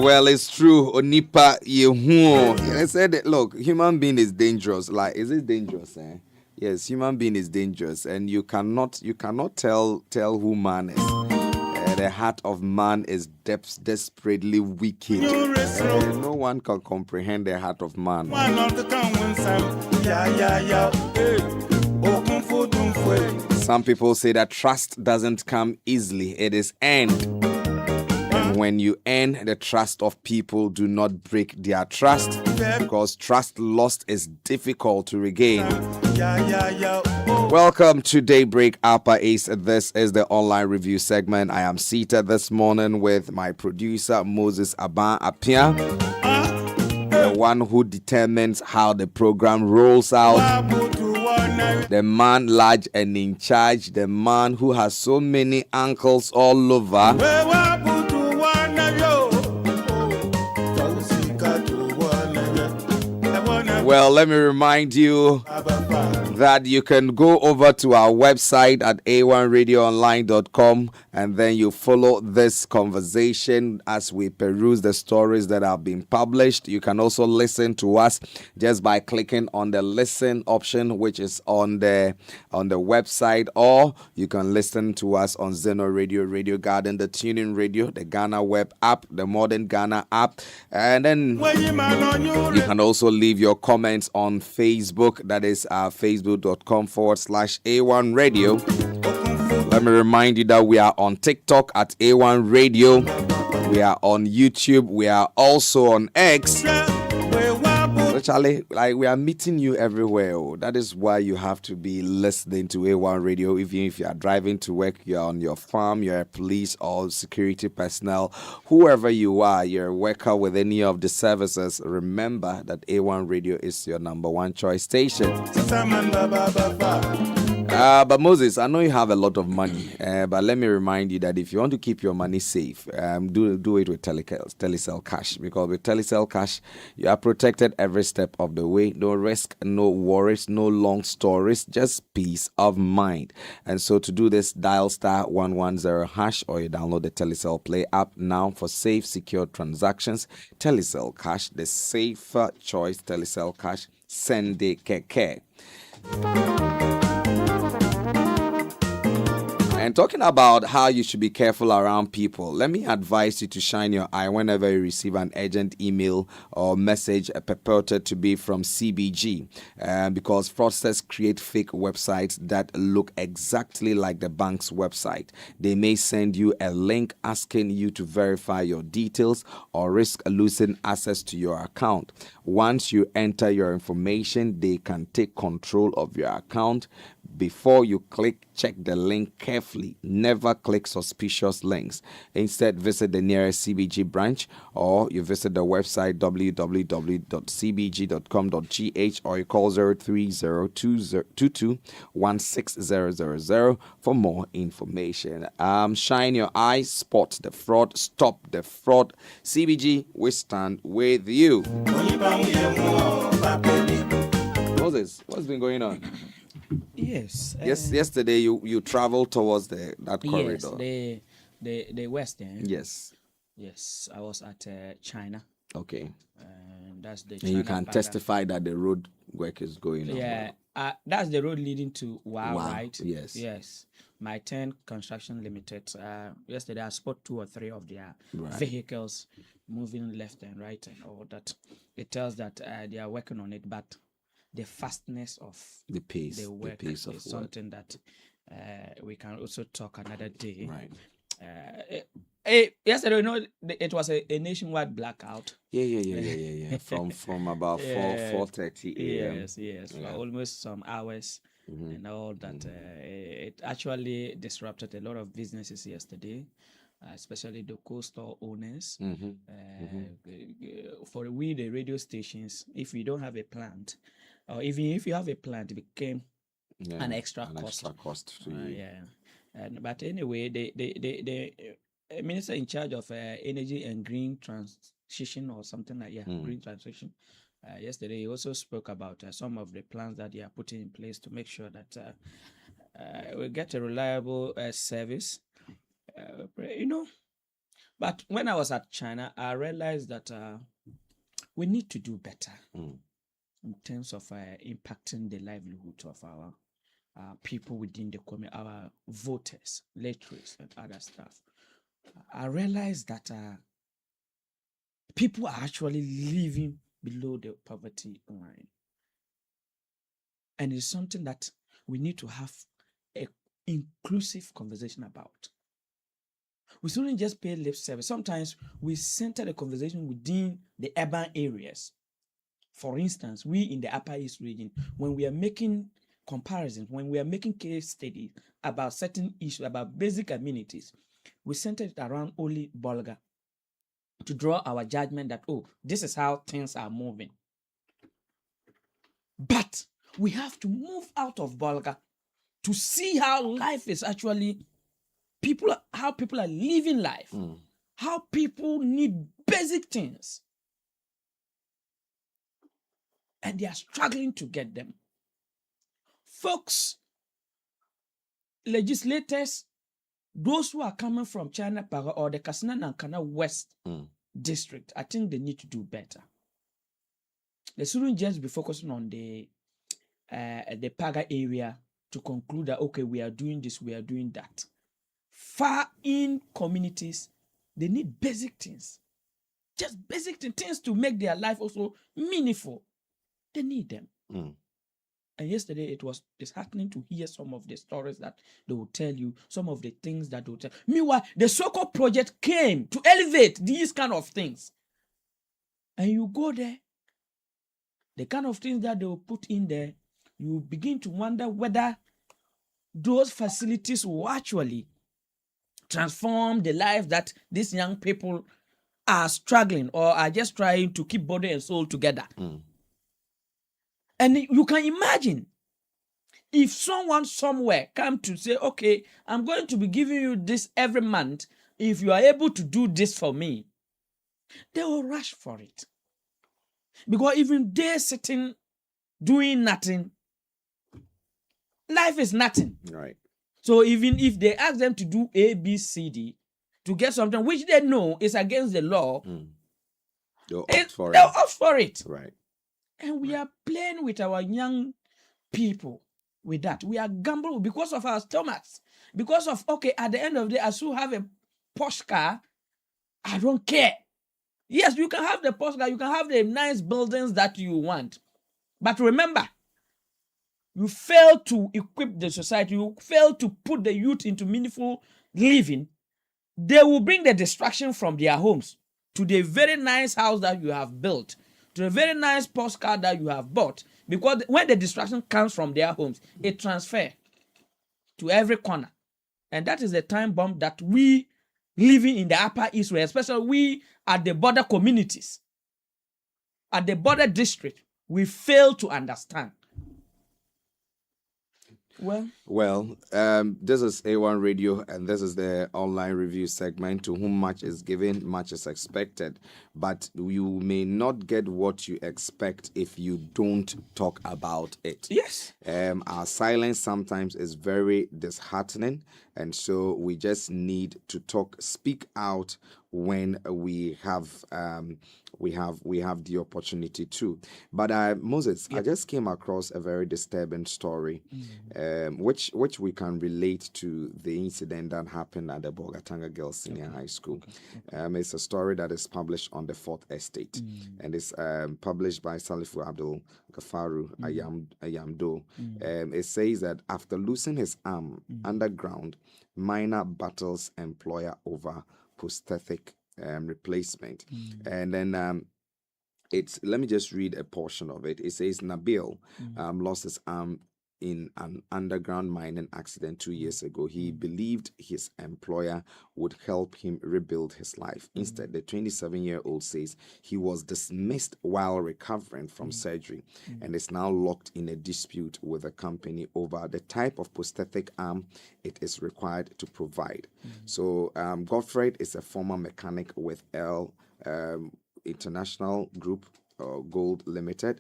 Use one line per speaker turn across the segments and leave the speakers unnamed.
Well, it's true. Onipa yehu. I said that, look, human being is dangerous. Like, is it dangerous? Yes, human being is dangerous, and you cannot tell who man is. The heart of man is desperately wicked. No one can comprehend the heart of man. Some people say that trust doesn't come easily. It is earned. And when you earn the trust of people, do not break their trust, because trust lost is difficult to regain. Welcome to Daybreak Upper East. This is the online review segment. I am seated this morning with my producer, Moses Aban Apia, the one who determines how the program rolls out, the man large and in charge, the man who has so many uncles all over. Well, let me remind you that you can go over to our website at a1radioonline.com, and then you follow this conversation as we peruse the stories that have been published. You can also listen to us just by clicking on the listen option, which is on the website, or you can listen to us on Zeno Radio, Radio Garden, the TuneIn Radio, the Ghana web app, the Modern Ghana app, and then you can also leave your comments on Facebook. That is facebook.com/A1 Radio. Let me remind you that we are on TikTok at A1 Radio. We are on YouTube. We are also on X. So Charlie, like, we are meeting you everywhere. That is why you have to be listening to A1 Radio. Even if you are driving to work, you're on your farm, you're a police or security personnel, whoever you are, you're a worker with any of the services, remember that A1 Radio is your number one choice station. But Moses, I know you have a lot of money, but let me remind you that if you want to keep your money safe, do it with Telecel Cash, because with Telecel Cash, you are protected every step of the way. No risk, no worries, no long stories, just peace of mind. And so to do this, dial *110# or you download the Telecel Play app now for safe, secure transactions. Telecel Cash, the safer choice. Telecel Cash, Sende Keke. And talking about how you should be careful around people, let me advise you to shine your eye whenever you receive an urgent email or message purported to be from CBG, because fraudsters create fake websites that look exactly like the bank's website. They may send you a link asking you to verify your details or risk losing access to your account. Once you enter your information, they can take control of your account. Before you click, check the link carefully. Never click suspicious links. Instead, visit the nearest CBG branch, or you visit the website www.cbg.com.gh, or you call 03022216000 for more information. Shine your eyes, spot the fraud, stop the fraud. CBG, we stand with you. Moses, what's been going on?
Yes.
Yesterday you traveled towards that corridor.
Yes, the west end.
Yes.
Yes, I was at China.
Okay.
And that's the.
And you can testify that the road work is going on.
Yeah, that's the road leading to Wow, right?
Yes.
Yes. My 10 Construction Limited. Yesterday I spot 2 or 3 of their vehicles moving left and right and all that. It tells that they are working on it, but the fastness of
the pace,
the work
the pace of
is something that we can also talk another day.
Right.
Yesterday, it was a nationwide blackout.
Yeah. From about
Yeah.
4:30 a.m.
Yes, for
Yeah.
almost some hours and all that. It actually disrupted a lot of businesses yesterday, especially the coastal owners. For we, the radio stations, if we don't have a plant, or even if you have a plant, it became
Yeah,
an extra
an
cost.
extra cost to you.
Yeah. But anyway, the minister in charge of energy and green transition or something like green transition. Yesterday, he also spoke about some of the plans that they are putting in place to make sure that we get a reliable service. But when I was at China, I realized that we need to do better in terms of impacting the livelihood of our people within the community, our voters, electors, and other stuff. I realized that people are actually living below the poverty line. And it's something that we need to have an inclusive conversation about. We shouldn't just pay lip service. Sometimes we center the conversation within the urban areas. For instance, we in the Upper East region, when we are making comparisons, when we are making case studies about certain issues, about basic amenities, we center it around only Bolga to draw our judgment that, oh, this is how things are moving. But we have to move out of Bolga to see how life is actually, how people are living life, how people need basic things. And they are struggling to get them. Folks, legislators, those who are coming from China Paga or the Kasina Nankana West district, I think they need to do better. They shouldn't just be focusing on the Paga area to conclude that, okay, we are doing this, we are doing that. Far in communities, they need basic things. Just basic things to make their life also meaningful. They need them. And yesterday it was disheartening to hear some of the stories that they will tell you, some of the things that they will tell. Meanwhile, the so-called project came to elevate these kind of things. And you go there, the kind of things that they will put in there, you begin to wonder whether those facilities will actually transform the life that these young people are struggling or are just trying to keep body and soul together. And you can imagine if someone somewhere come to say, okay, I'm going to be giving you this every month. If you are able to do this for me, they will rush for it. Because even they're sitting doing nothing, life is nothing.
Right.
So even if they ask them to do A, B, C, D to get something which they know is against the law,
they'll opt for
they'll
it.
opt for it.
Right.
And we are playing with our young people with that. We are gambling because of our stomachs. Because of, okay, at the end of the day, as you have a posh car, I don't care. Yes, you can have the posh car, you can have the nice buildings that you want. But remember, you fail to equip the society, you fail to put the youth into meaningful living, they will bring the distraction from their homes to the very nice house that you have built, to a very nice postcard that you have bought, because when the distraction comes from their homes, it transfers to every corner. And that is the time bomb that we living in the Upper East, especially we at the border communities, at the border district, we fail to understand.
Well, this is A1 Radio, and this is the online review segment. To whom much is given, much is expected. But you may not get what you expect if you don't talk about it.
Yes.
Our silence sometimes is very disheartening, and so we just need to speak out when we have the opportunity to. But Moses, I
Yep.
just came across a very disturbing story,
Mm.
which we can relate to the incident that happened at the Bogatanga Girls Senior
Okay.
High School.
Okay. Okay.
It's a story that is published on the Fourth Estate,
Mm.
and it's published by Salifu Abdul Gafaru Ayamdo. It says that after losing his arm underground, miner battles employer over prosthetic replacement. And then it's let me just read a portion of it. It says Nabil lost his arm in an underground mining accident 2 years ago. He believed his employer would help him rebuild his life. Instead, the 27-year-old says he was dismissed while recovering from surgery and is now locked in a dispute with the company over the type of prosthetic arm it is required to provide. So Godfred is a former mechanic with L. International Group Gold Limited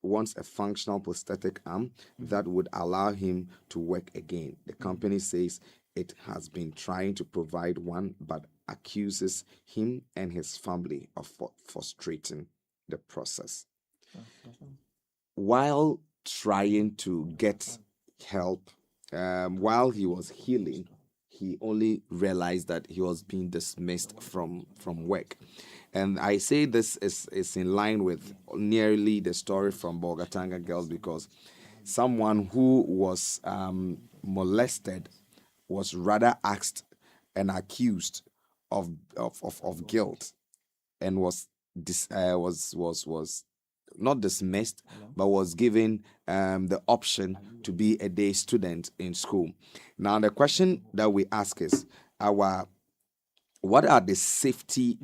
wants a functional prosthetic arm that would allow him to work again. The company says it has been trying to provide one but accuses him and his family of frustrating the process. While trying to get help, while he was healing, he only realized that he was being dismissed from work. And I say this is in line with nearly the story from Bogatanga Girls, because someone who was molested was rather asked and accused of guilt, and was not dismissed, but was given the option to be a day student in school. Now the question that we ask is, what are the safety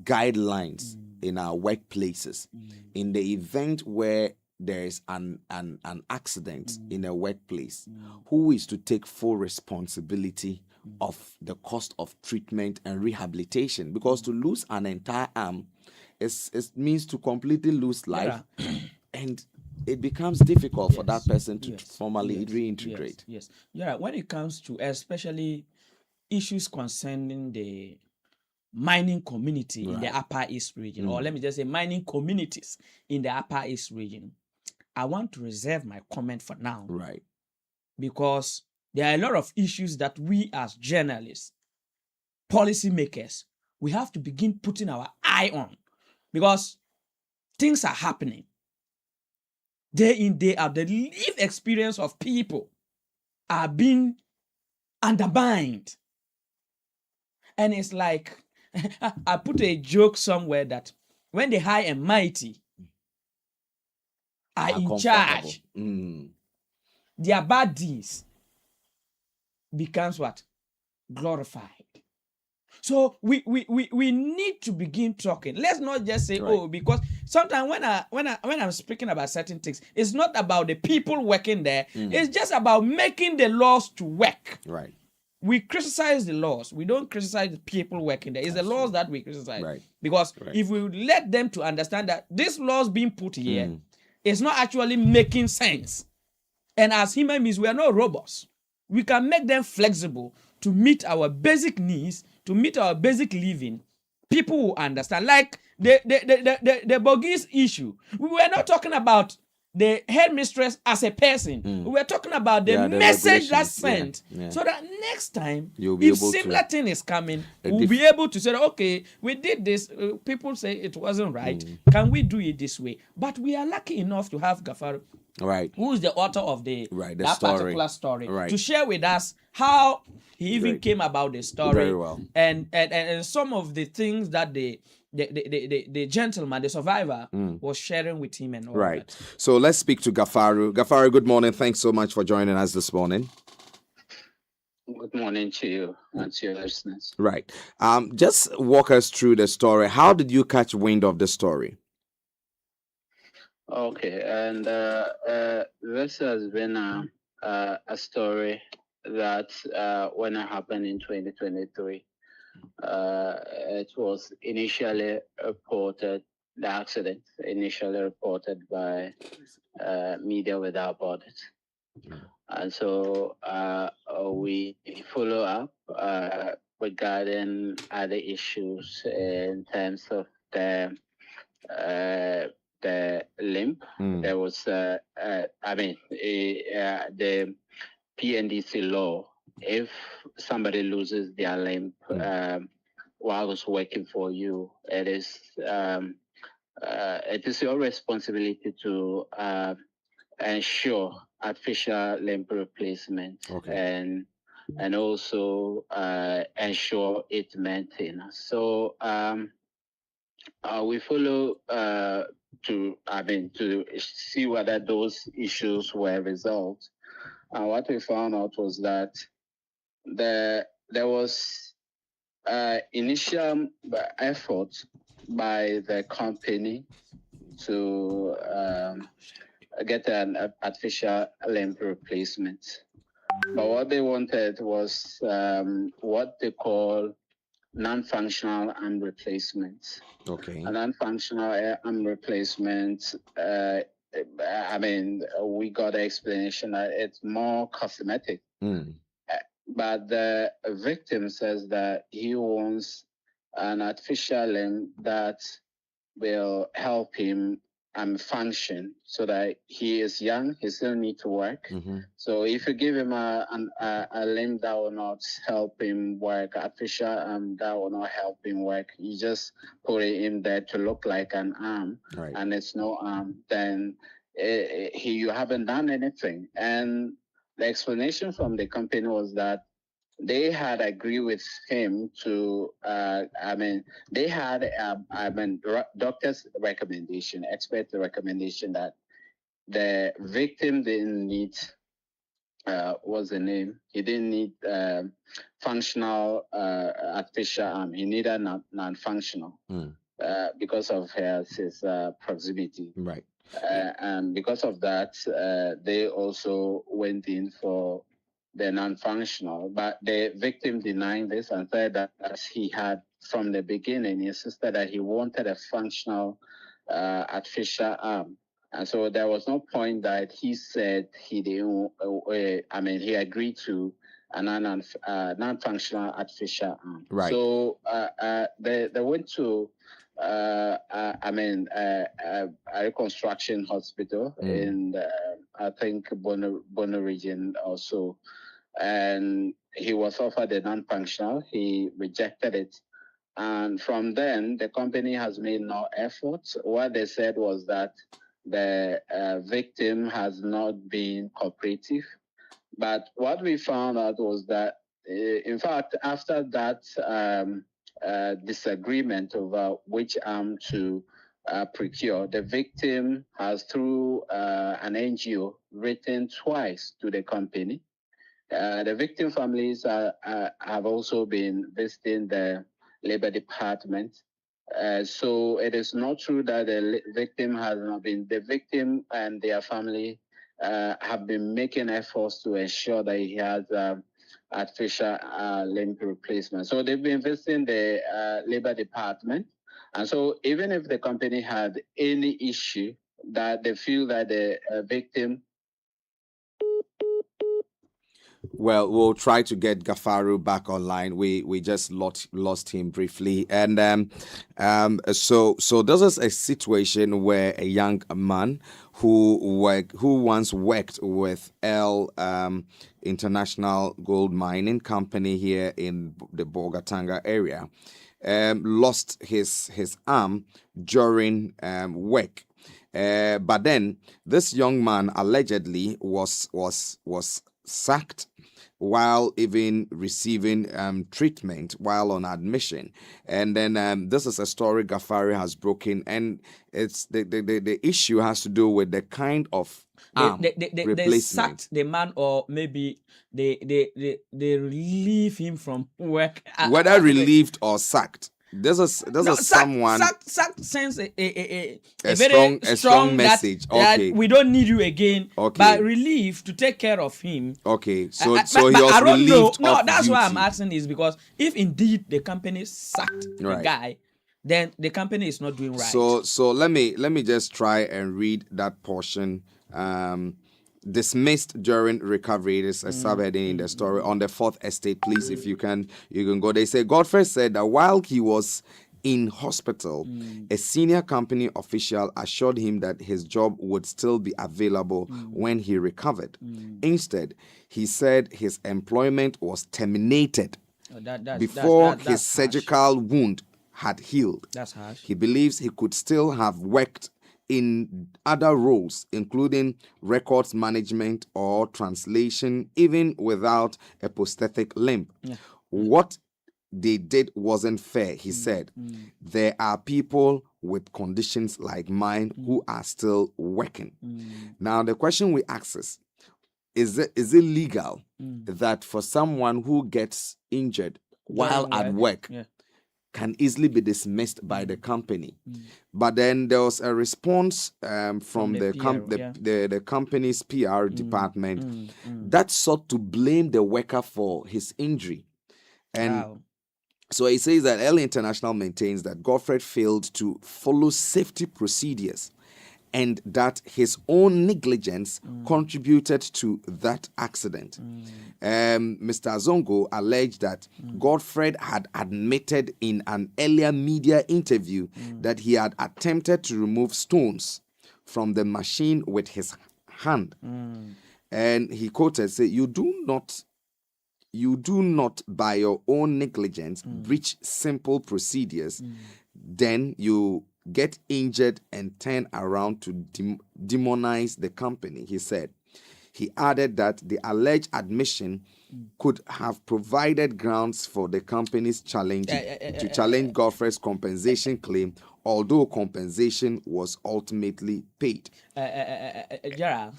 guidelines in our workplaces in the event where there is an accident in a workplace? Who is to take full responsibility of the cost of treatment and rehabilitation? Because to lose an entire arm means to completely lose life, and it becomes difficult for that person to formally reintegrate.
Yes. Yeah. When it comes to especially issues concerning the mining community in the Upper East region, or let me just say mining communities in the Upper East region, I want to reserve my comment for now.
Right.
Because there are a lot of issues that we as journalists, policymakers, we have to begin putting our eye on, because things are happening day in, day out. The lived experience of people are being undermined. And it's like, I put a joke somewhere that when the high and mighty are in charge, their bad deeds becomes what? Glorified. So we need to begin talking. Let's not just say, oh, because sometimes when I'm speaking about certain things, it's not about the people working there. It's just about making the laws to work.
Right.
We criticize the laws. We don't criticize the people working there. It's the laws that we criticize.
Right.
Because if we let them to understand that this laws being put here is not actually making sense. And as human beings, we are not robots. We can make them flexible to meet our basic needs, to meet our basic living. People will understand. Like the Bogis issue. We were not talking about the headmistress as a person. We were talking about the message that's sent. So that next time, if similar thing is coming, we'll be able to say, okay, we did this. People say it wasn't right. Can we do it this way? But we are lucky enough to have Gafaru, who is the author of that
story.
particular story, to share with us how he even came about the story.
Very well.
And some of the things that the gentleman, the survivor, was sharing with him and all that.
So let's speak to Gafaru. Gafaru, good morning. Thanks so much for joining us this morning.
Good morning to you and to your listeners.
Right. Just walk us through the story. How did you catch wind of the story?
Okay, and this has been a story that when it happened in 2023, it was initially reported, the accident initially reported by Media Without Borders. And so we follow up regarding other issues in terms of uh, the limb. There was, the PNDC law. If somebody loses their limb while was working for you, it is your responsibility to ensure artificial limb replacement and also ensure its maintenance. So we follow to see whether those issues were resolved. And what we found out was that there was initial effort by the company to get an artificial limb replacement. But what they wanted was what they call non-functional arm replacement.
Okay.
A non-functional arm replacement, we got the explanation that it's more cosmetic. But the victim says that he wants an artificial limb that will help him function, so that he is young, he still need to work. So if you give him a limb that will not help him work, artificial that will not help him work, you just put it in there to look like an arm, and it's no arm, then you haven't done anything. And the explanation from the company was that they had agreed with him to, they had, doctor's recommendation, expert recommendation that the victim didn't need, what's the name? He didn't need functional artificial arm. He needed non-functional because of his proximity.
Right.
And because of that, they also went in for the non-functional, but the victim denied this and said that he had from the beginning, he insisted that he wanted a functional artificial arm. And so there was no point that he said he didn't, he agreed to a non-functional artificial arm.
Right.
So they went to a reconstruction hospital in I think Bono region also, and he was offered a non-functional. He rejected it, and from then the company has made no efforts. What they said was that the victim has not been cooperative, but what we found out was that in fact after that disagreement over which arm to procure, the victim has, through an NGO, written twice to the company. The victim families have also been visiting the Labor Department. So it is not true that the victim has not been. The victim and their family have been making efforts to ensure that he has artificial limb replacement. So they've been visiting the Labor Department. And so even if the company had any issue that they feel that the victim...
Well, we'll try to get Gafaru back online. We just lost him briefly, and so this is a situation where a young man who once worked with International Gold Mining Company here in the Bolgatanga area, lost his arm during work. But then this young man allegedly was sacked while even receiving treatment while on admission. And then this is a story Gafari has broken, and it's the issue has to do with the kind of replacement.
They sacked the man, or maybe they relieve him from work.
Whether relieved or sacked. This is someone.
Sack sends a
very strong message.
That
okay,
we don't need you again.
Okay,
but relief to take care of him.
Okay, so
but
he was
I don't
relieved.
No,
of
that's
duty.
why I'm asking, is because if indeed the company sacked the guy, then the company is not doing right.
So let me just try and read that portion dismissed during recovery. It is a subheading in the story. On the Fourth Estate, please, if you can go. They say Godfred said that while he was in hospital, a senior company official assured him that his job would still be available when he recovered. Instead, he said his employment was terminated before his surgical wound had healed.
That's harsh.
He believes he could still have worked in other roles, including records management or translation, even without a prosthetic limb.
Yeah.
What they did wasn't fair, he said. There are people with conditions like mine who are still working. Now, the question we ask is it legal that for someone who gets injured while at work can easily be dismissed by the company? But then there was a response from the company's PR department that sought to blame the worker for his injury. And so he says that L International maintains that Godfred failed to follow safety procedures and that his own negligence contributed to that accident. Mr. Zongo alleged that Godfred had admitted in an earlier media interview that he had attempted to remove stones from the machine with his hand. And he quoted, say, you do not by your own negligence breach simple procedures, then you get injured and turn around to demonize the company, he said. He added that the alleged admission could have provided grounds for the company's challenge Godfred's compensation claim, although compensation was ultimately paid.
Gerald,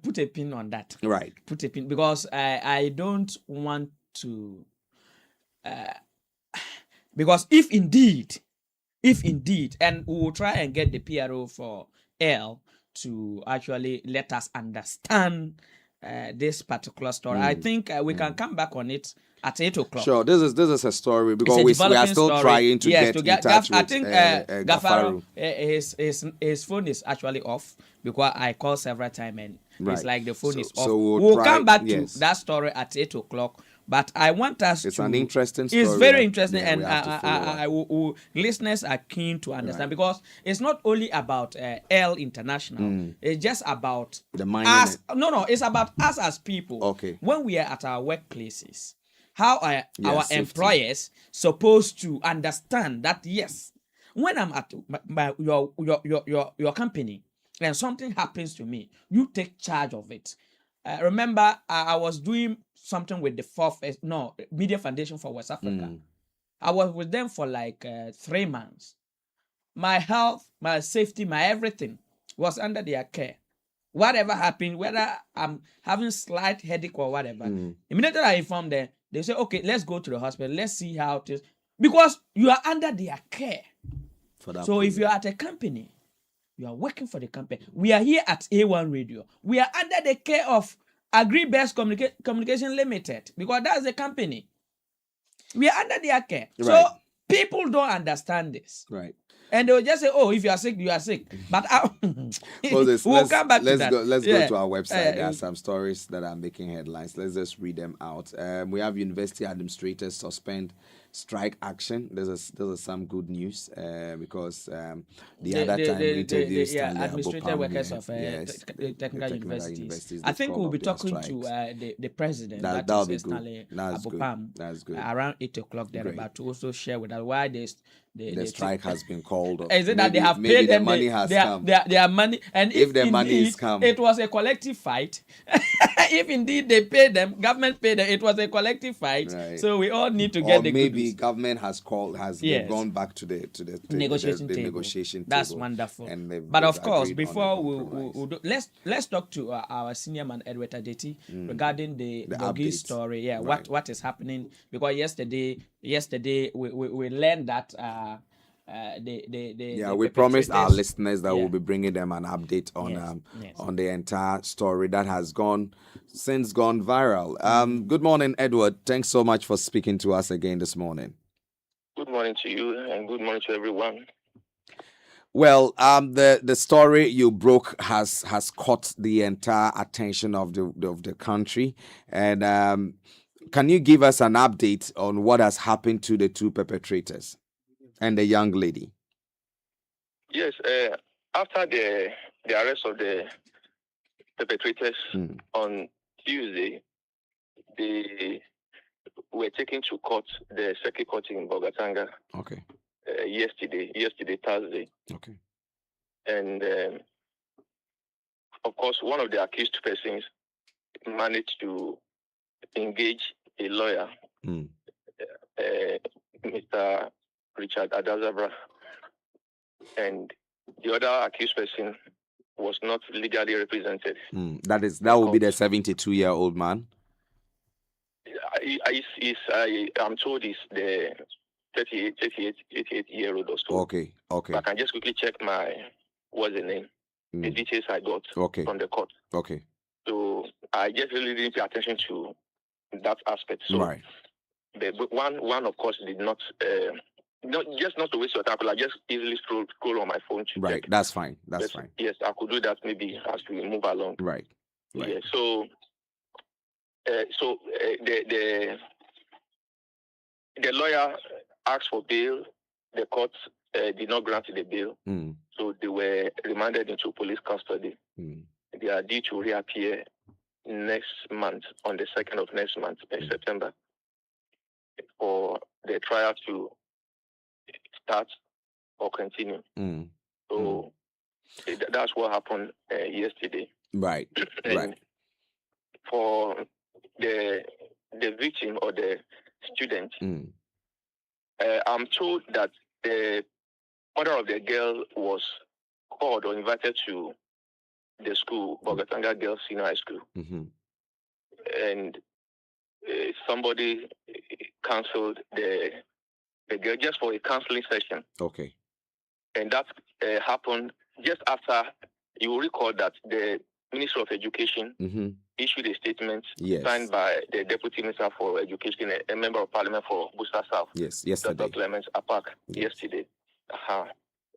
put a pin on that.
Right.
Put a pin, because I don't want to. Because if indeed, and we will try and get the PRO for L to actually let us understand this particular story. I think we can come back on it at 8 o'clock.
Sure, this is a story, because we are still trying to get in touch with
Gafaru. His phone is actually off, because I called several times and it's like the phone is off.
So
we'll come back to that story at 8 o'clock. But I want us
It's an interesting story.
It's very interesting, and listeners are keen to understand, because it's not only about L International. It's just about
the
us. No, it's about us as people.
Okay.
When we are at our workplaces, how are our employers supposed to understand that, yes, when I'm at your company and something happens to me, you take charge of it. Remember, I was doing something with the Media Foundation for West Africa. I was with them for like 3 months. My health, my safety, my everything was under their care. Whatever happened, whether I'm having slight headache or whatever, immediately I informed them, they say, okay, let's go to the hospital. Let's see how it is. Because you are under their care. So if you're at a company, you are working for the company. We are here at A1 Radio. We are under the care of Agribest Communication Limited, because that's the company. We are under their care. Right. So people don't understand this.
Right.
And they'll just say, oh, if you are sick, you are sick. But we'll come back to that.
Let's go to our website. There are some stories that are making headlines. Let's just read them out. We have university administrators suspend strike action. There's some good news because the other time we interviewed
administrator workers of technical universities. I think we'll be talking to the president.
That'll be good.
That's good. Around 8 o'clock there, about to also share with us why the
strike has been called off.
Is it that they have paid them?
Money has come.
Their money, and if the money is come, it was a collective fight. If indeed they paid them, government paid them, it was a collective fight. Right. So we all need to get the
maybe good government has gone back to the
negotiation table. That's wonderful. But of course, before we do, let's talk to our senior man Edward Adeti regarding the Bogi story. Yeah, right. What is happening? Because yesterday we learned that
we promised our listeners that we'll be bringing them an update on the entire story that has gone viral. Good morning, Edward. Thanks so much for speaking to us again this morning.
Good morning to you, and good morning to everyone.
Well, the story you broke has caught the entire attention of the country, and can you give us an update on what has happened to the two perpetrators and the young lady?
Yes, after the arrest of the perpetrators on Tuesday, they were taken to court, the circuit court in Bogatanga.
Okay.
Yesterday, Thursday.
Okay.
And of course, one of the accused persons managed to engage a lawyer, Mr. Richard Adazabra, and the other accused person was not legally represented.
That would be the 72-year-old man.
I'm told he's the 38-year-old or so.
Okay.
But I can just quickly check what's the name? The details I got from the court.
Okay.
So I just really didn't pay attention to that aspect. So
right.
But one of course did not not to waste your time, but I just easily scroll on my phone to
right.
check.
That's fine. Fine.
Yes, I could do that maybe as we move along.
Right.
Yeah. So the lawyer asked for bail. The court did not grant the bail. So they were remanded into police custody. They are due to reappear next month, on the 2nd of next month, September, for the trial to start or continue. So that's what happened yesterday.
Right.
And for the victim or the student, I'm told that the mother of the girl was called or invited to the school, Bogatanga Girls Senior High School. And somebody cancelled the girl just for a counseling session.
Okay.
And that happened just after, you will recall that the Minister of Education issued a statement signed by the Deputy Minister for Education, a Member of Parliament for Busa South.
Yes, yesterday.
Dr. Clemens Apak, yesterday.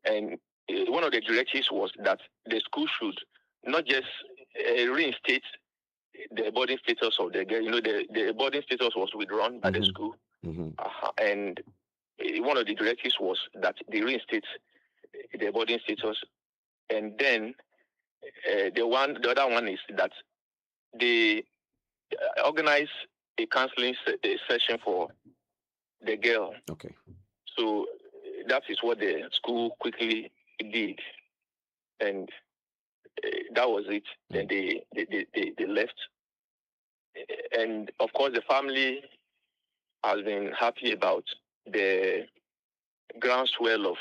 And one of the directives was that the school should not just reinstate the boarding status of the girl. You know, the boarding status was withdrawn by the school. And one of the directives was that they reinstate the boarding status. And then the other one is that they organize a counseling session for the girl.
Okay.
So that is what the school quickly did. And that was it. Then they left. And of course, the family has been happy about the groundswell of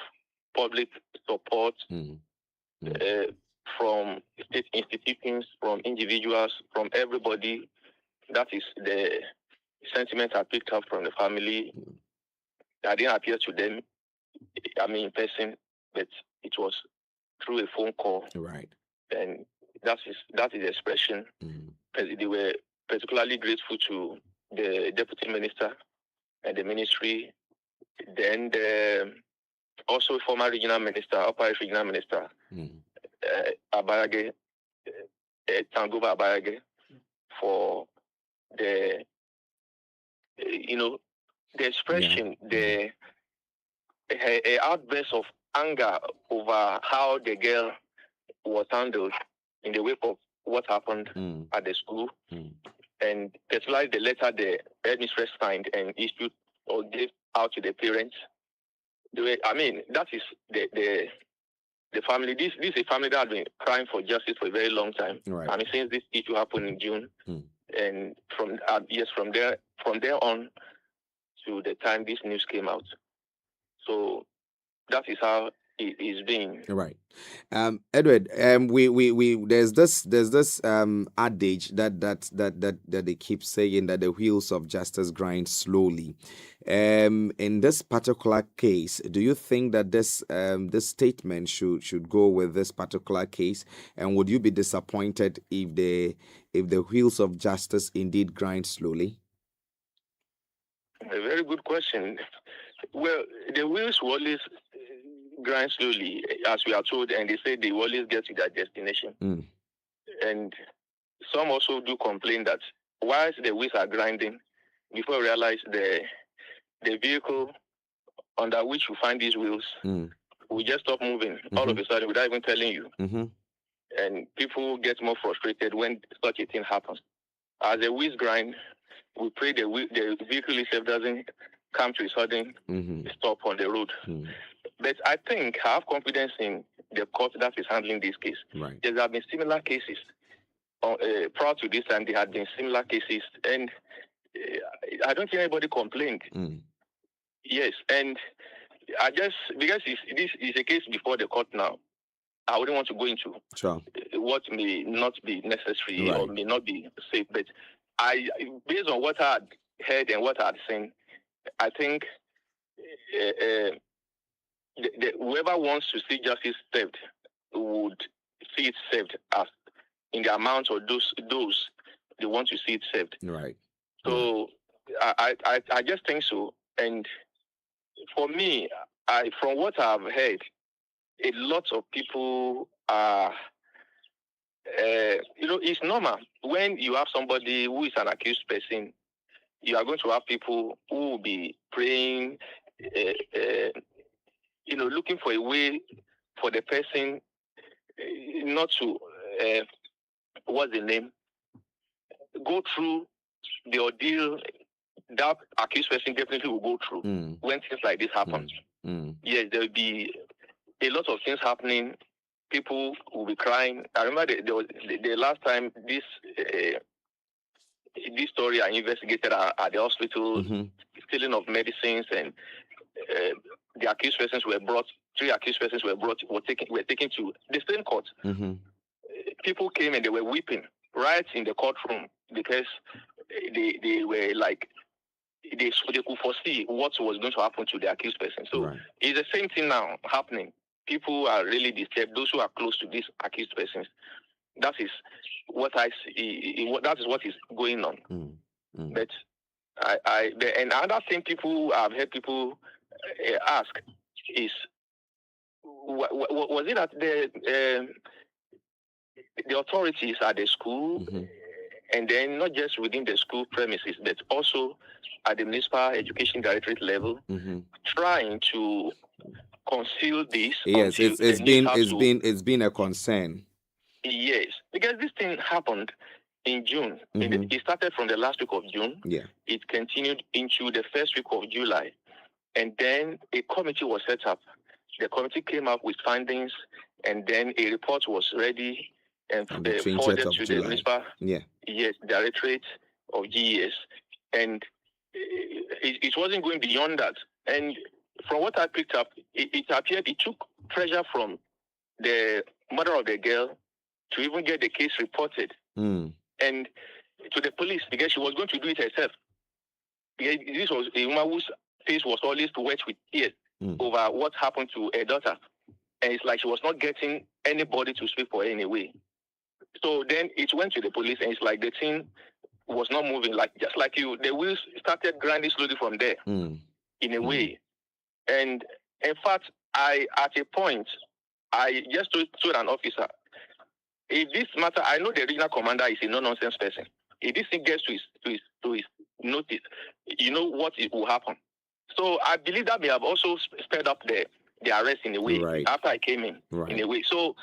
public support from state institutions, from individuals, from everybody. That is the sentiment I picked up from the family. I didn't appear to them, in person, but it was through a phone call.
Right.
And that is the expression. They were particularly grateful to the Deputy Minister and the Ministry. Then also former Regional Minister, Upper East Regional Minister, Abayage, Tanguba Abayage, for the expression, the outburst of anger over how the girl was handled in the wake of what happened at the school, and particularly the letter the headmistress signed and issued or gave out to the parents. That is the family. This is a family that has been crying for justice for a very long time.
Right.
Since this issue happened in June, and from there on to the time this news came out. So that is how it is being.
Right. Edward, we there's this adage that they keep saying that the wheels of justice grind slowly. In this particular case, do you think that this statement should go with this particular case? And would you be disappointed if the wheels of justice indeed grind slowly?
A very good question. Well, the wheels will always grind slowly, as we are told, and they say they will always get to their destination. And some also do complain that whilst the wheels are grinding, before we realize the vehicle under which you find these wheels will just stop moving all of a sudden without even telling you. And people get more frustrated when such a thing happens. As the wheels grind, we pray the vehicle itself doesn't come to a sudden stop on the road. But I think I have confidence in the court that is handling this case.
Right.
There have been similar cases. Prior to this time, there had been similar cases, and I don't think anybody complained. Yes, and I just, because this is a case before the court now, I wouldn't want to go into what may not be necessary or may not be safe. But based on what I had heard and what I had seen, I think whoever wants to see justice served would see it served as in the amount of those they want to see it served.
Right.
So I just think so. And for me, from what I've heard, a lot of people are, it's normal. When you have somebody who is an accused person, you are going to have people who will be praying, looking for a way for the person not to, what's the name, go through the ordeal that accused person definitely will go through when things like this happen. Yes, there will be a lot of things happening. People will be crying. I remember the last time this story I investigated at the hospital, stealing of medicines, and the accused persons were brought. 3 accused persons were taken to the same court. People came and they were weeping right in the courtroom because they were like, they could foresee what was going to happen to the accused person. So it's the same thing now happening. People are really disturbed. Those who are close to these accused persons, that is what I see. That is what is going on. But and another thing I've heard people ask is, was it that the authorities at the school, and then not just within the school premises, but also at the municipal education directorate level, trying to conceal this?
Yes, it's been a concern.
Yes, because this thing happened in June. It started from the last week of June.
Yeah,
it continued into the first week of July, and then a committee was set up. The committee came up with findings, and then a report was ready and forwarded to the municipal directorate of GES. And it wasn't going beyond that. And from what I picked up, it appeared it took pressure from the mother of the girl to even get the case reported and to the police, because she was going to do it herself. Because this was a woman whose face was always wet with tears over what happened to her daughter. And it's like she was not getting anybody to speak for her in a way. So then it went to the police, and it's like the thing was not moving. Like, just like you, the wheels started grinding slowly from there in a way. And in fact, at a point, I just told an officer, if this matter, I know the regional commander is a no-nonsense person. If this thing gets to his notice, you know what it will happen. So I believe that may have also sped up the arrest in a way after I came in a way. So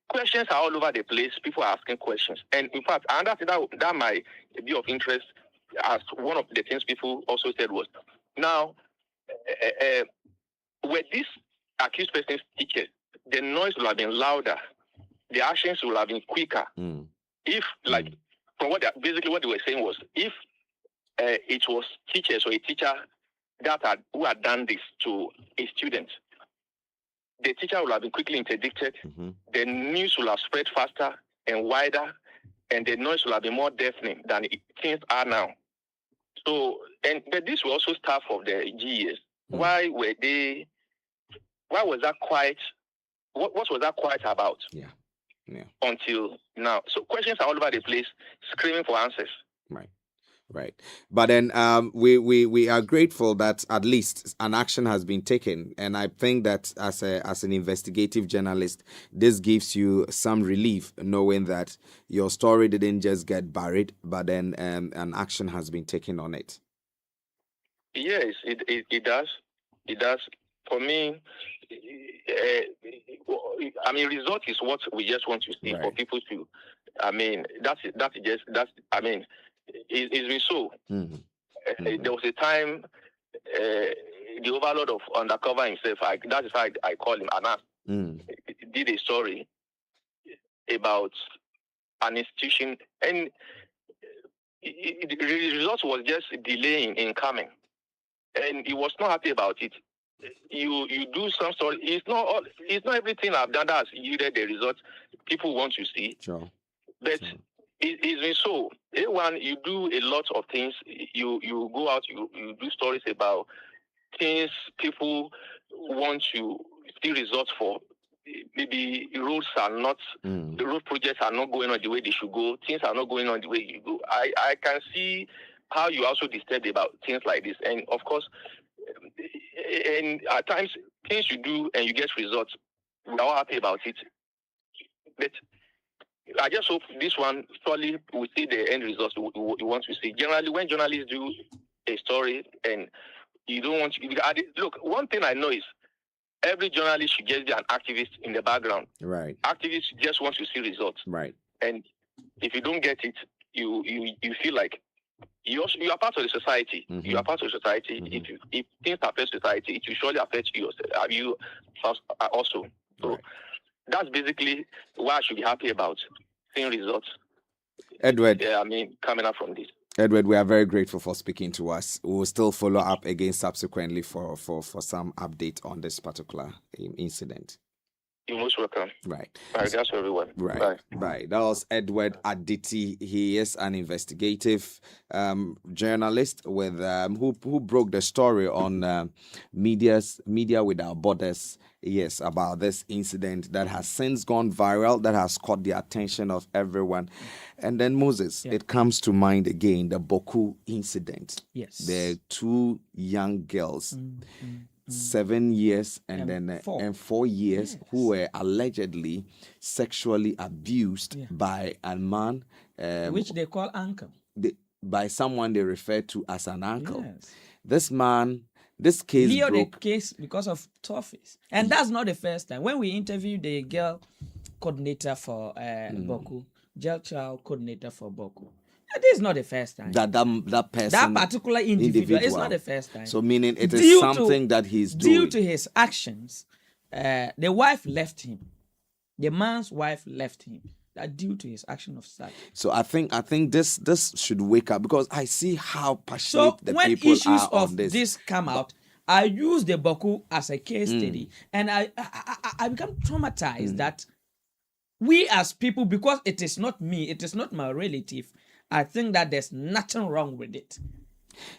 questions are all over the place. People are asking questions. And in fact, another thing that might be of interest, as one of the things people also said was, now, were these accused persons teachers, the noise would have been louder, the actions would have been quicker. If, like, from basically what they were saying was, if it was teachers or a teacher who had done this to a student, the teacher would have been quickly interdicted, the news would have spread faster and wider, and the noise would have been more deafening than things are now. So, but this was also staff of the GES. Why was that quiet? What was that quiet about? Until now. So questions are all over the place, screaming for answers.
Right. Right. But then we are grateful that at least an action has been taken. And I think that as an investigative journalist, this gives you some relief knowing that your story didn't just get buried, but then an action has been taken on it.
Yes, it does. It does. For me, I mean, result is what we just want to see for people to. I mean, I mean, it's been so. There was a time the overlord of Undercover himself, that is how I call him, Anas, did a story about an institution, and the result was just delaying in coming, and he was not happy about it. You do some story. It's not everything I've done that's yielded the result people want to see.
Sure.
But it's been so. One, you do a lot of things. You go out. You do stories about things people want to see results for. Maybe roads are not, the road projects are not going on the way they should go. Things are not going on the way you go. I can see how you also disturbed about things like this, and of course. And at times, things you do and you get results, we're all happy about it. But I just hope this one, surely we see the end results we want to see. Generally, when journalists do a story and you don't want to... Look, one thing I know is every journalist should just be an activist in the background.
Right.
Activists just want to see results.
Right.
And if you don't get it, you feel like you are part of the society. You are part of society. If things affect society, it will surely affect you also. So that's basically what I should be happy about, seeing results.
Edward.
Yeah, I mean, coming up from this.
Edward, we are very grateful for speaking to us. We will still follow up again subsequently for some update on this particular incident.
You're most welcome.
Right.
Regards to everyone.
Right. Right. That was Edward Aditi. He is an investigative journalist with who broke the story on Media Without Borders. Yes, about this incident that has since gone viral, that has caught the attention of everyone. And then Moses, it comes to mind again, the Boku incident.
Yes.
The two young girls. 7 years and 4 years who were allegedly sexually abused by a man,
which they call uncle,
by someone they refer to as an uncle. This man, this case
Leo
broke
the case because of toughies, and that's not the first time. When we interviewed the girl coordinator for Boku, girl child coordinator for Boku. This is not the first time.
That person,
that particular individual, is not the first time.
So meaning it is something that he's doing.
Due to his actions, the wife left him. The man's wife left him. That due to his action of such.
So I think this should wake up, because I see how passionate the people are on this.
So when issues of this come out, I use the Boku as a case study, and I become traumatized that we as people, because it is not me, it is not my relative, I think that there's nothing wrong with it.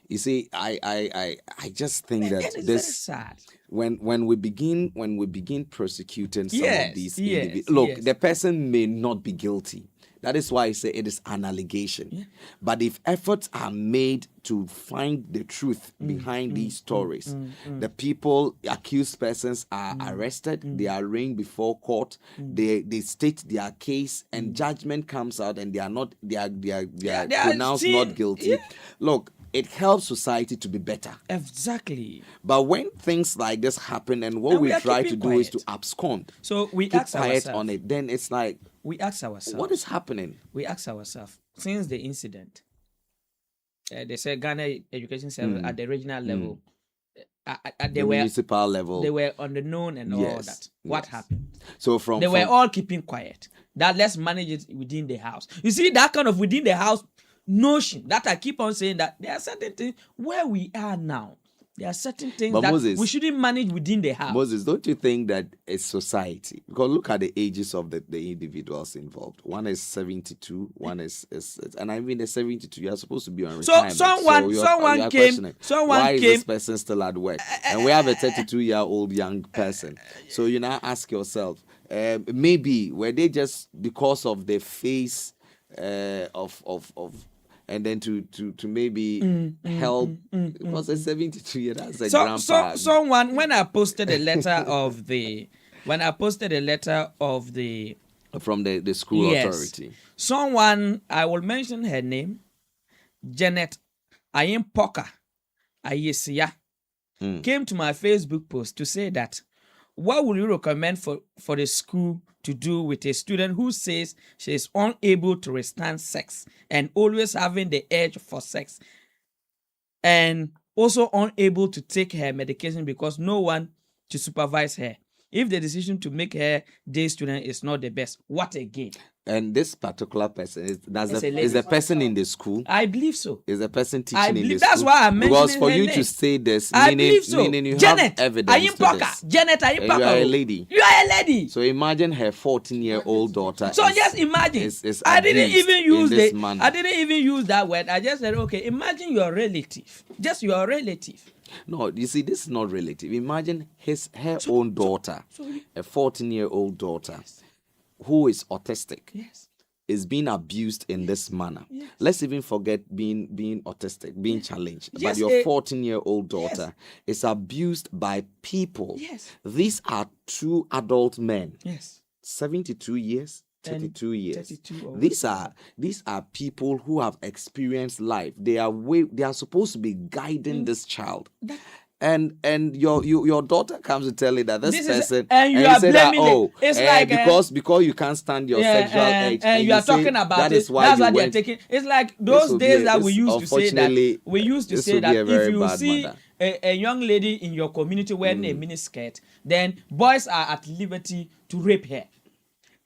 You see, I just think that
it's
this
very sad.
When we begin prosecuting some of these individuals, look, the person may not be guilty. That is why I say it is an allegation. But if efforts are made to find the truth behind these stories, the people, accused persons are arrested, they are arraigned before court, they state their case, and judgment comes out, and they are pronounced not guilty. Look, it helps society to be better.
Exactly.
But when things like this happen, and what we try to do is to abscond,
so we
keep
ask
quiet
ourselves
on it, then it's like,
we ask ourselves,
what is happening?
We ask ourselves, since the incident, they said Ghana Education Service at the regional level,
at the municipal level,
they were on the known and all that. What happened?
So
they were all keeping quiet. That let's manage it within the house. You see, that kind of within the house notion that I keep on saying, that there are certain things where we are now. There are certain things that Moses, we shouldn't manage within the house.
Moses, don't you think that it's society? Because look at the ages of the individuals involved. One is 72, one is and I mean the 72, you are supposed to be on retirement.
So someone came.
Why is this person still at work? And we have a 32-year-old young person. So you now ask yourself, maybe were they just because of the face of and then to maybe help. Was a 72 year? That's a grandpa.
Someone, when I posted a letter of the
from the school authority,
someone, I will mention her name, Janet Ayimpoka Ayesia, came to my Facebook post to say that, what would you recommend for the school to do with a student who says she is unable to withstand sex and always having the urge for sex, and also unable to take her medication because no one to supervise her? If the decision to make her day student is not the best, what again?
And this particular person is a person in the school.
I believe so.
Is a person teaching in the school.
That's why I'm mentioning
because for
her
you
name.
to say this,
I believe so.
meaning you
Janet,
have evidence to this.
Janet Ayimpoka.
You are a lady.
You are a lady.
So imagine her 14-year-old daughter.
So just imagine.
Is
I didn't even use
I
didn't even use that word. I just said, okay, imagine your relative. Just your relative.
No, you see, this is not relative. Imagine her own daughter, a 14-year-old daughter, who is autistic.
Yes.
Is being abused in this manner.
Yes.
Let's even forget being autistic, being challenged.
Yes,
but your 14-year-old daughter is abused by people.
Yes.
These are two adult men.
Yes.
72 years, 32 years.
32
These are people who have experienced life. They are supposed to be guiding this child. And your daughter comes to tell you that this person
and you are blaming
it's like because you can't stand your sexual edge
and you are talking about
that
it.
is why
that's why they are taking. It's like those days that we used to say that if you see a young lady in your community wearing a miniskirt, then boys are at liberty to rape her.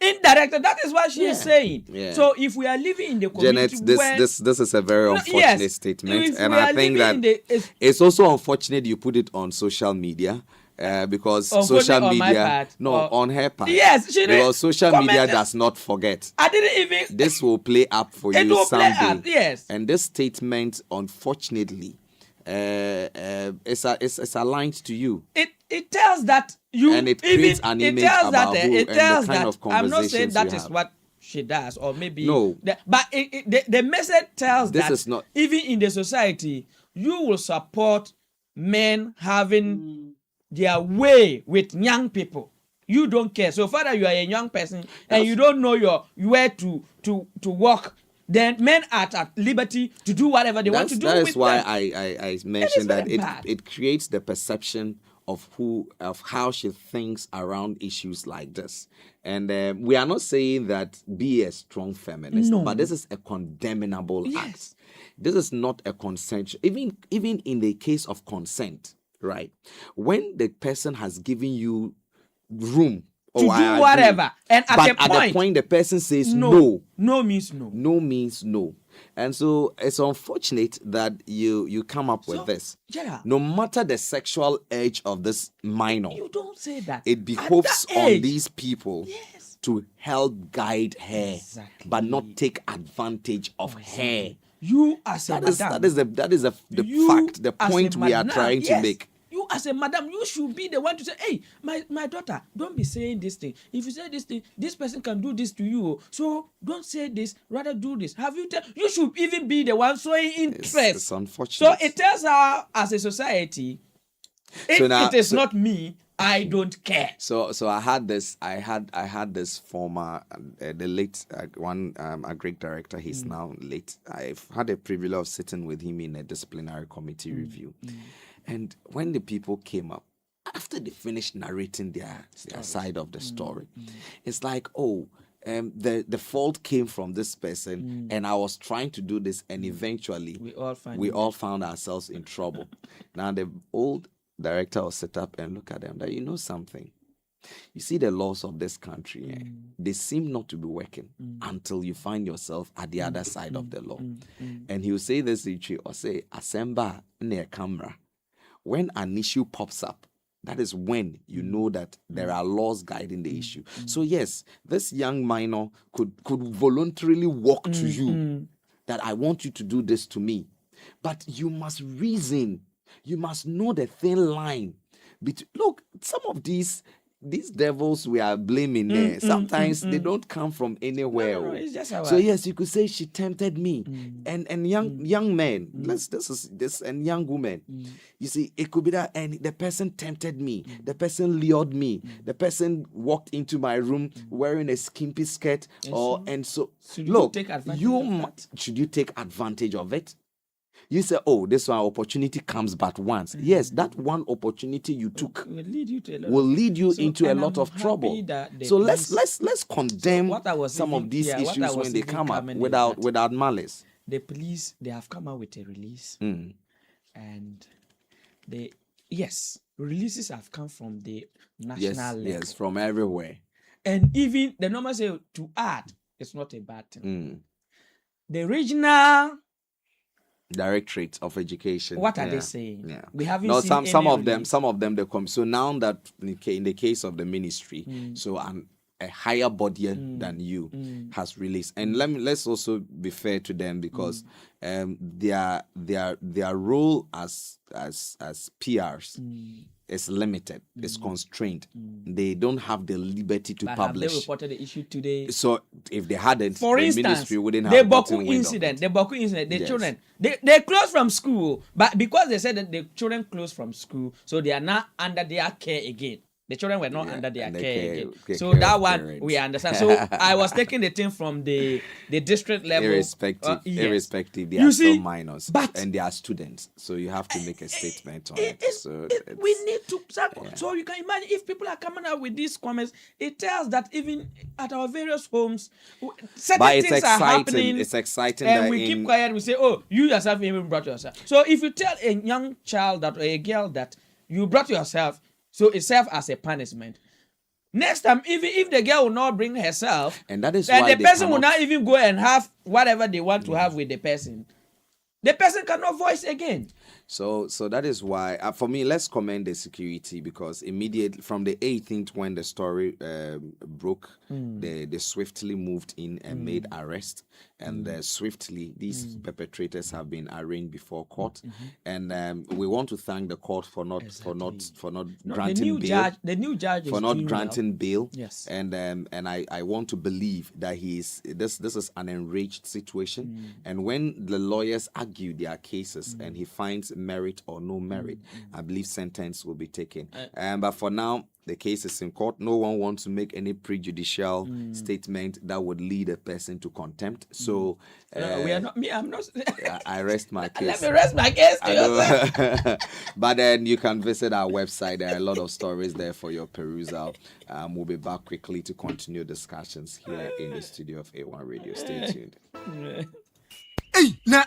Indirectly, that is what she is saying.
Yeah.
So if we are living in the community,
Janet, this is a very unfortunate statement, and I think that it's also unfortunate you put it on social media. Because social media, on her part,
yes,
because social media does not forget.
I didn't even.
This will play up for you someday.
Yes,
and this statement, unfortunately, it's aligned to you.
It tells that you,
and it creates an image about who and the kind of conversations
I'm not saying that is what she does, or maybe no. But the message tells
this
that
is not,
even in the society, you will support men having their way with young people. You don't care. So far that you are a young person and you don't know where to walk, then men are at liberty to do whatever they want to do.
That is why I mentioned that it creates the perception of how she thinks around issues like this. And we are not saying that be a strong feminist, but this is a condemnable act. This is not a consent. Even in the case of consent, right? When the person has given you room
to do whatever, and at
the point the person says no
means no.
No means no. And so it's unfortunate that you come up with this.
Gerald,
no matter the sexual age of this minor,
you don't say that.
It behoves on these people to help guide her, but not take advantage of her.
You as a madam,
that is the fact, the point we are trying to make.
You as a madam, you should be the one to say, hey, my daughter, don't be saying this thing. If you say this thing, this person can do this to you. So don't say this, rather do this. You should even be the one showing interest.
It's unfortunate.
So it tells her as a society, it is not me, I don't care.
So I had this former the late one a great director. He's now late. I've had a privilege of sitting with him in a disciplinary committee review. And when the people came up, after they finished narrating their side of the story, it's like, the fault came from this person, and I was trying to do this, and eventually we all found ourselves in trouble. Now the old director will sit up and look at them that, you know something, you see the laws of this country, they seem not to be working until you find yourself at the other side of the law. And he will say this or say, Asemba near camera. When an issue pops up, that is when you know that there are laws guiding the issue. So yes, this young minor could voluntarily walk to you that I want you to do this to me. But you must reason. You must know the thin line. Look, some of these these devils we are blaming there, sometimes they don't come from anywhere.
No, it's just how
So yes, you could say she tempted me. And young men, and young women. You see, it could be that, and the person tempted me, the person lured me, the person walked into my room wearing a skimpy skirt, and so
should
look,
you take advantage
you
of that?
should you take advantage of it? You say, oh, this one opportunity comes but once. Yes, that one opportunity you took
will lead you to a lot
will lead you
So,
into a
and
lot
I'm
of trouble.
happy that the
So
police-
let's condemn
what I was
some
even-
of these
yeah, what I
issues
was
when they
even
come up
coming is
without
that
malice.
the police, they have come out with a release, and releases have come from the national level.
Yes, from everywhere.
And even the normal say to add, it's not a bad thing. The regional,
Directorate of Education.
what are they saying?
Yeah.
We haven't
No,
seen
some
any
of them,
release.
they come. So now that in the case of the ministry, so a higher body than you has released, and let's also be fair to them, because their role as PRs is limited, is constrained. They don't have the liberty to
But
publish.
have they reported the issue today?
So if they hadn't,
For
the
instance,
ministry wouldn't
the
have gotten
Boku
wind of
incident,
it.
the
Yes.
children, they closed from school, but because they said that the children closed from school, so they are not under their care again. The children were not under their
and the
care again.
care
So
of
that one
parents.
we understand. So I was taking the thing from the district level.
Irrespective,
Yes.
they
You
are
see,
still minors,
but-
and they are students. So you have to make a statement on it. So
We need to. So you can imagine if people are coming out with these comments, it tells that even at our various homes, certain
but it's
things are
exciting.
happening.
It's exciting
And
that
we keep
in-
quiet. We say, "Oh, you yourself even brought yourself." So if you tell a young child that, or a girl that you brought yourself, so it serves as a punishment. Next time, even if the girl will not bring herself,
And that is
and
why
the
they
person will
cannot-
not even go and have whatever they want to have with the person, the person cannot voice again.
So that is why, for me, let's commend the security, because immediately from the 18th, when the story broke, they swiftly moved in and made arrest, and swiftly these perpetrators have been arraigned before court, and we want to thank the court for not granting bail.
The new judge
For
is
not
doing
granting bail,
Yes.
and I want to believe that this is an enraged situation, and when the lawyers argue their cases and he finds merit or no merit, I believe sentence will be taken. But for now, the case is in court. No one wants to make any prejudicial statement that would lead a person to contempt. So
we are not. Me, I'm not.
I rest my case.
Let me rest my case.
I know. But then you can visit our website. There are a lot of stories there for your perusal. We'll be back quickly to continue discussions here in the studio of A1 Radio. Stay tuned.
Hey, now